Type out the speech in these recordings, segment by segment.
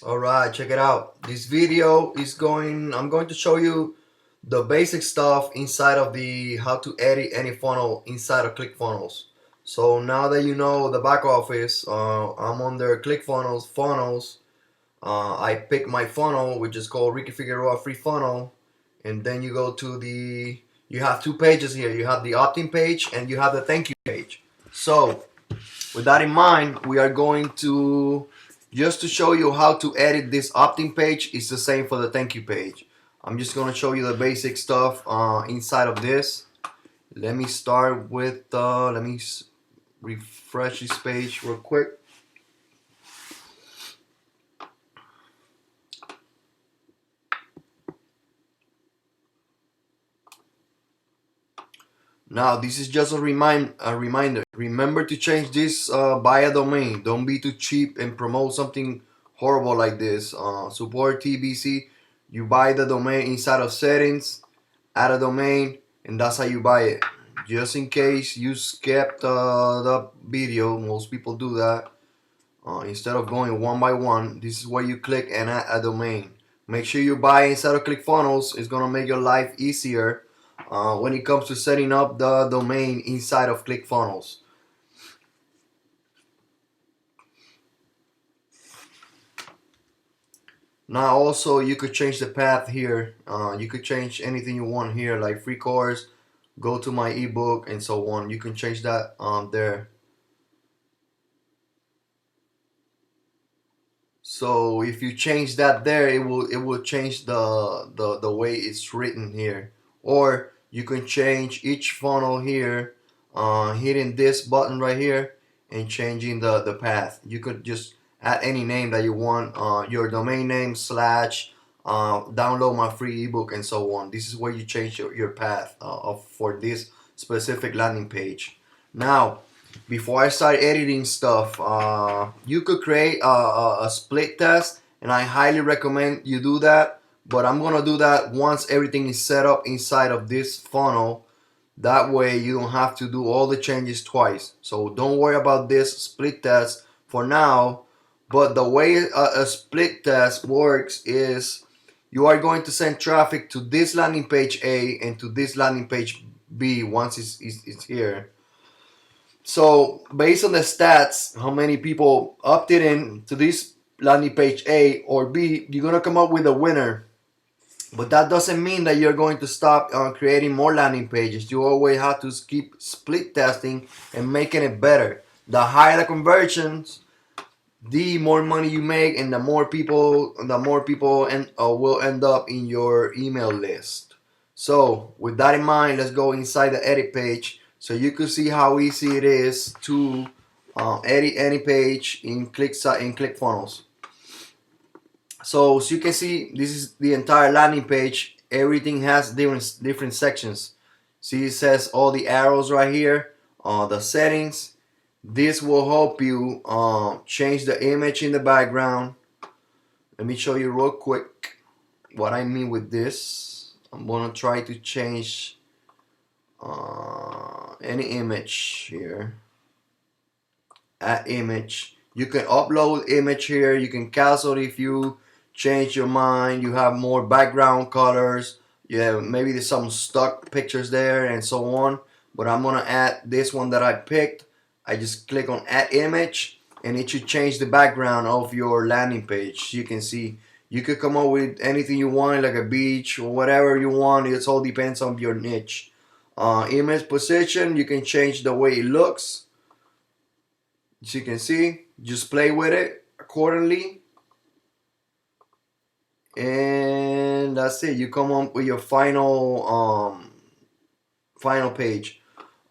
Alright, check it out. This video is I'm going to show you the basic stuff inside of the how to edit any funnel inside of ClickFunnels. So now that you know the back office, I'm under ClickFunnels, funnels. I pick my funnel, which is called Ricky Figueroa Free Funnel, and then you go to you have two pages here. You have the opt-in page and you have the thank you page. So with that in mind, we are going to just to show you how to edit this opt-in page. It's the same for the thank you page. I'm just going to show you the basic stuff inside of this. Let me start with let me refresh this page real quick. Now this is just a reminder. Remember to change this by a domain. Don't be too cheap and promote something horrible like this. Support TBC. You buy the domain inside of settings, add a domain, and that's how you buy it. Just in case you skipped the video, most people do that. Instead of going one by one, this is where you click and add a domain. Make sure you buy inside of ClickFunnels. It's gonna make your life easier when it comes to setting up the domain inside of ClickFunnels. Now also you could change the path here. You could change anything you want here, like free course, go to my ebook, and so on. You can change that there. So if you change that there, it will change the way it's written here. Or you can change each funnel here, hitting this button right here and changing the path. You could just add any name that you want, your domain name slash download my free ebook and so on. This is where you change your path for this specific landing page. Now before I start editing stuff, you could create a split test, and I highly recommend you do that. But I'm gonna do that once everything is set up inside of this funnel. That way you don't have to do all the changes twice. So don't worry about this split test for now. But the way a split test works is you are going to send traffic to this landing page A and to this landing page B once it's here. So based on the stats, how many people opted in to this landing page A or B, you're gonna come up with a winner. But that doesn't mean that you're going to stop creating more landing pages. You always have to keep split testing and making it better. The higher the conversions, the more money you make, and the more people will end up in your email list. So with that in mind, let's go inside the edit page so you can see how easy it is to edit any page in ClickFunnels. So as you can see, this is the entire landing page. Everything has different sections. See, it says all the arrows right here, the settings. This will help you change the image in the background. Let me show you real quick what I mean with this. I'm gonna try to change any image here. Add image. You can upload image here. You can cancel if you change your mind. You have more background colors. Yeah, maybe there's some stuck pictures there and so on. But I'm gonna add this one that I picked. I just click on add image and it should change the background of your landing page. You can see you could come up with anything you want, like a beach or whatever you want. It all depends on your niche. Image position, you can change the way it looks. As you can see, just play with it accordingly. And that's it. You come up with your final page.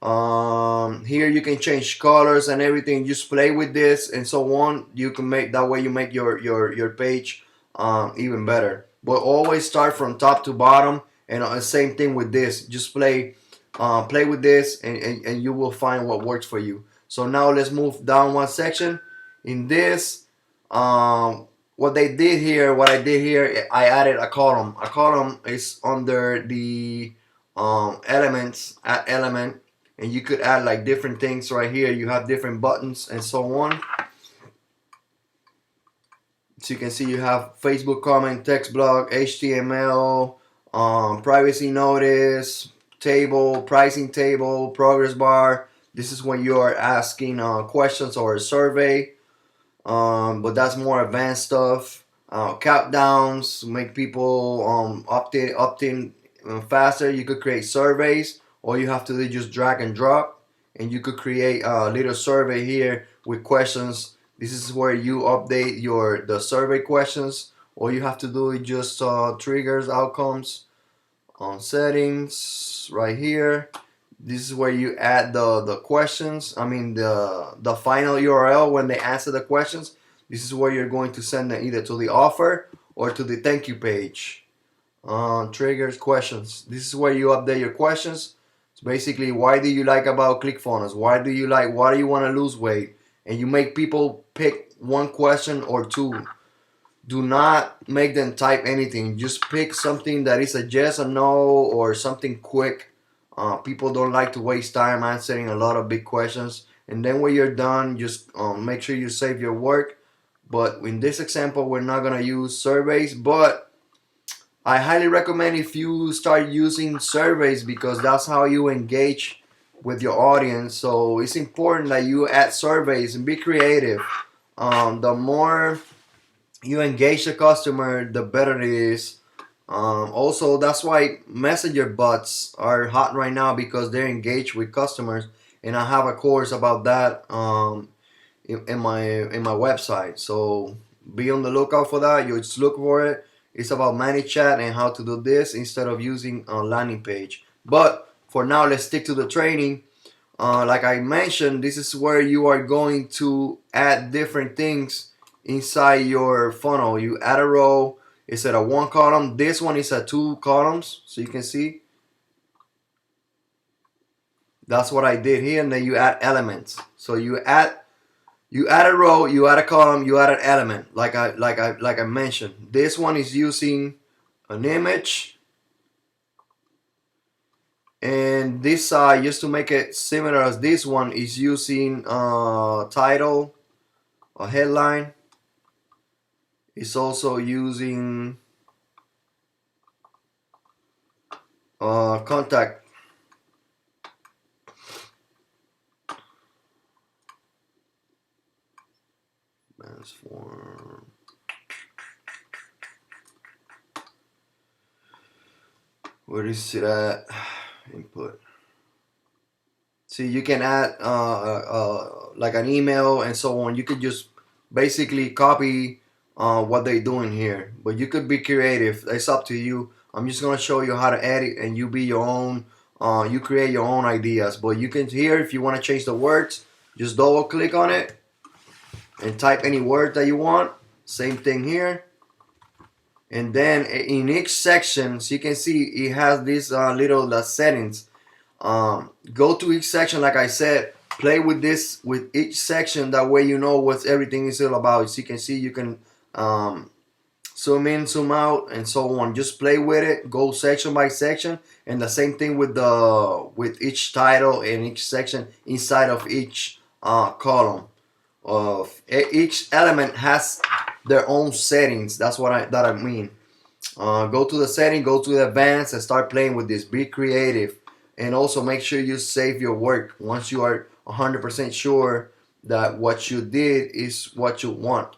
Here you can change colors and everything. Just play with this and so on. You can make that way. You make your page even better. But always start from top to bottom. And same thing with this. Just play with this, and you will find what works for you. So now let's move down one section. In this, what I did here, I added a column. A column is under the elements, add element, and you could add like different things right here. You have different buttons and so on. So you can see you have Facebook comment, text block, HTML, privacy notice, table, pricing table, progress bar. This is when you are asking questions or a survey, but that's more advanced stuff. Countdowns make people opt in faster. You could create surveys. All you have to do is just drag and drop, and you could create a little survey here with questions. This is where you update the survey questions. All you have to do is just triggers outcomes on settings right here. This is where you add the questions. I mean the final URL when they answer the questions. This is where you're going to send them either to the offer or to the thank you page. Triggers questions. This is where you update your questions. It's basically, why do you like about ClickFunnels? Why do you want to lose weight? And you make people pick one question or two. Do not make them type anything. Just pick something that is a yes or no or something quick. People don't like to waste time answering a lot of big questions. And then when you're done, just make sure you save your work. But in this example, we're not going to use surveys. But I highly recommend if you start using surveys, because that's how you engage with your audience. So it's important that you add surveys and be creative. The more you engage the customer, the better it is. Also, that's why messenger bots are hot right now, because they're engaged with customers, and I have a course about that in my website. So be on the lookout for that. You just look for it. It's about ManyChat and how to do this instead of using a landing page. But for now, let's stick to the training. Like I mentioned, this is where you are going to add different things inside your funnel. You add a row. It's at a one column. This one is at two columns, so you can see. That's what I did here. And then you add elements. So you add a row, you add a column, you add an element. Like I mentioned, this one is using an image, and this side, just to make it similar as this one, is using title, a headline. It's also using contact. Transform. Where is it at? Input. See, you can add like an email and so on. You could just basically copy what they're doing here, but you could be creative. It's up to you. I'm just gonna show you how to edit, and you be your own. You create your own ideas, but you can here, if you want to change the words, just double click on it and type any word that you want. Same thing here. And then in each section, so you can see it has this little settings. Go to each section, like I said, play with this with each section. That way you know what everything is all about. So you can see, you can zoom in, zoom out, and so on. Just play with it. Go section by section, and the same thing with each title and each section inside of each column. Of each element has their own settings. That's what I mean. Go to the setting, go to the advanced, and start playing with this. Be creative, and also make sure you save your work once you are 100% sure that what you did is what you want.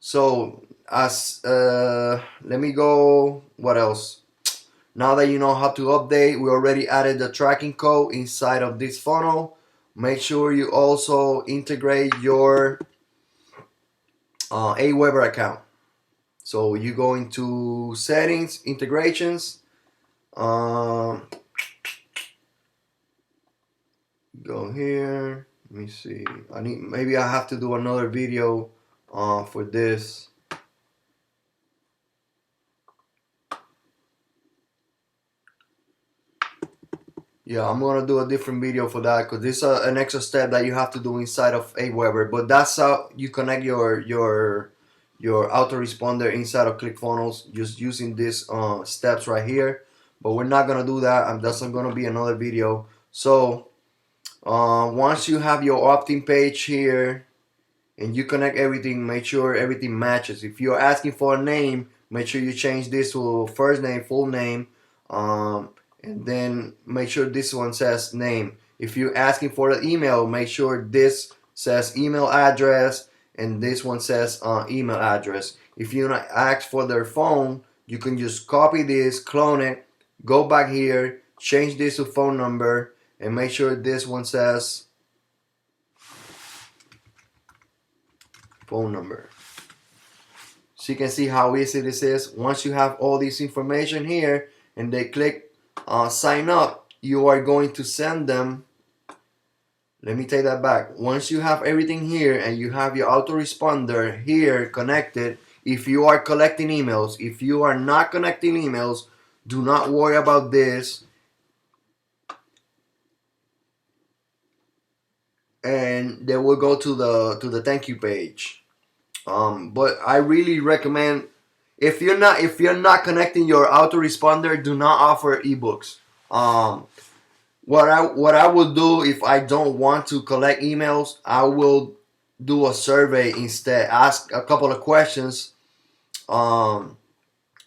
So let me go. What else? Now that you know how to update, we already added the tracking code inside of this funnel. Make sure you also integrate your Aweber account. So you go into settings, integrations. Go here. Let me see. Maybe I have to do another video for this. Yeah, I'm gonna do a different video for that, because this is an extra step that you have to do inside of Aweber. But that's how you connect your autoresponder inside of ClickFunnels, just using these steps right here. But we're not gonna do that. That's gonna be another video. So once you have your opt-in page here, and you connect everything, make sure everything matches. If you're asking for a name, make sure you change this to first name, full name, um, and then make sure this one says name. If you're asking for an email, make sure this says email address and this one says email address. If you not ask for their phone, you can just copy this, clone it, go back here, change this to phone number, and make sure this one says phone number. So you can see how easy this is. Once you have all this information here and they click sign up, you are going to send them. Let me take that back. Once you have everything here and you have your autoresponder here connected, if you are collecting emails, if you are not connecting emails, do not worry about this. And they will go to the thank you page. But I really recommend, if you're not connecting your autoresponder, do not offer ebooks. What I will do if I don't want to collect emails, I will do a survey instead. Ask a couple of questions, and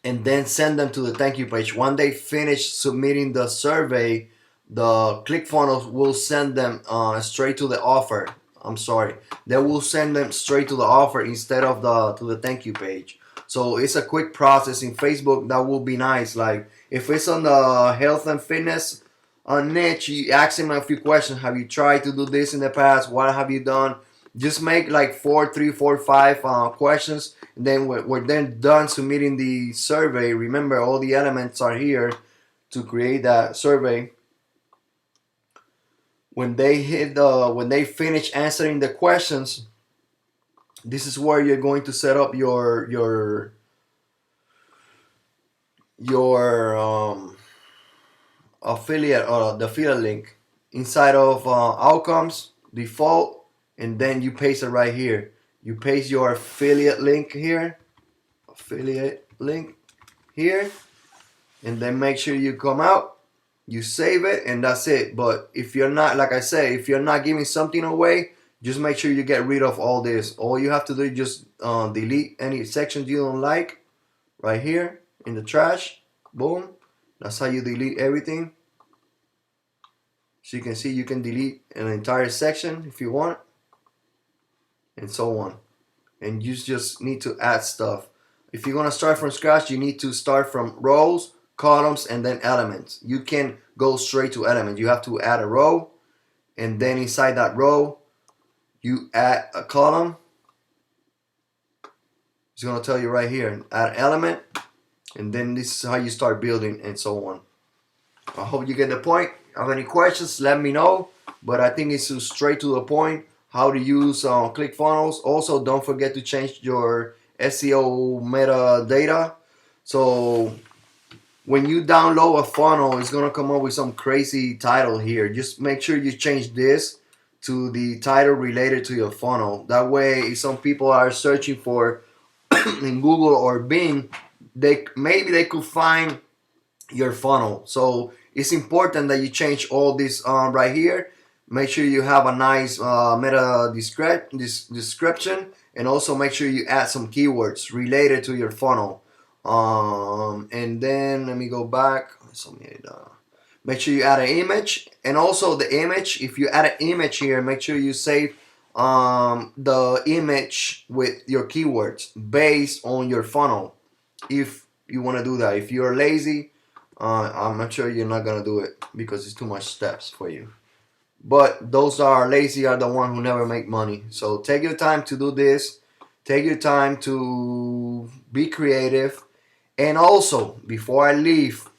then send them to the thank you page. When they finish submitting the survey, the ClickFunnels will send them straight to the offer. I'm sorry, they will send them straight to the offer instead of the thank you page. So it's a quick process in Facebook. That will be nice. Like if it's on the health and fitness niche, you ask them a few questions. Have you tried to do this in the past? What have you done? Just make like 5 questions. And then we're then done submitting the survey. Remember, all the elements are here to create that survey. When they finish answering the questions, this is where you're going to set up your affiliate or the affiliate link inside of outcomes default, and then you paste it right here. You paste your affiliate link here, and then make sure you come out, you save it, and that's it. But if you're not, like I say, if you're not giving something away, just make sure you get rid of all this. All you have to do is just delete any sections you don't like right here in the trash. Boom. That's how you delete everything. So you can see you can delete an entire section if you want, and so on. And you just need to add stuff. If you're gonna start from scratch, you need to start from rows, columns, and then elements. You can go straight to elements. You have to add a row, and then inside that row, you add a column. It's gonna tell you right here, add element, and then this is how you start building, and so on. I hope you get the point. Have any questions, let me know. But I think it's straight to the point how to use ClickFunnels. Also, don't forget to change your SEO metadata. So when you download a funnel, it's gonna come up with some crazy title here. Just make sure you change this to the title related to your funnel. That way, if some people are searching for in Google or Bing, maybe they could find your funnel. So it's important that you change all this right here. Make sure you have a nice meta description, and also make sure you add some keywords related to your funnel. And then let me go back. Make sure you add an image, and also the image. If you add an image here, make sure you save the image with your keywords based on your funnel. If you want to do that, if you're lazy, I'm not sure you're not gonna do it because it's too much steps for you. But those are lazy are the one who never make money. So take your time to do this. Take your time to be creative. And also, before I leave,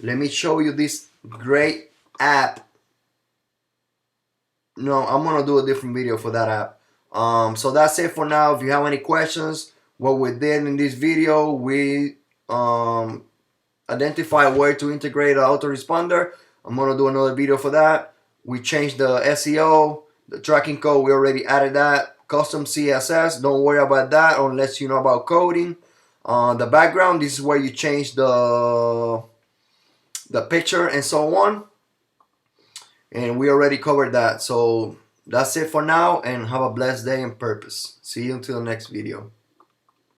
let me show you this great app. No, I'm gonna do a different video for that app. So that's it for now. If you have any questions, what we did in this video, we identify where to integrate an autoresponder. I'm gonna do another video for that. We changed the SEO, the tracking code, we already added that. Custom CSS, don't worry about that unless you know about coding. The background, this is where you change the picture and so on. And we already covered that. So That's it for now, and have a blessed day and purpose. See you until the next video.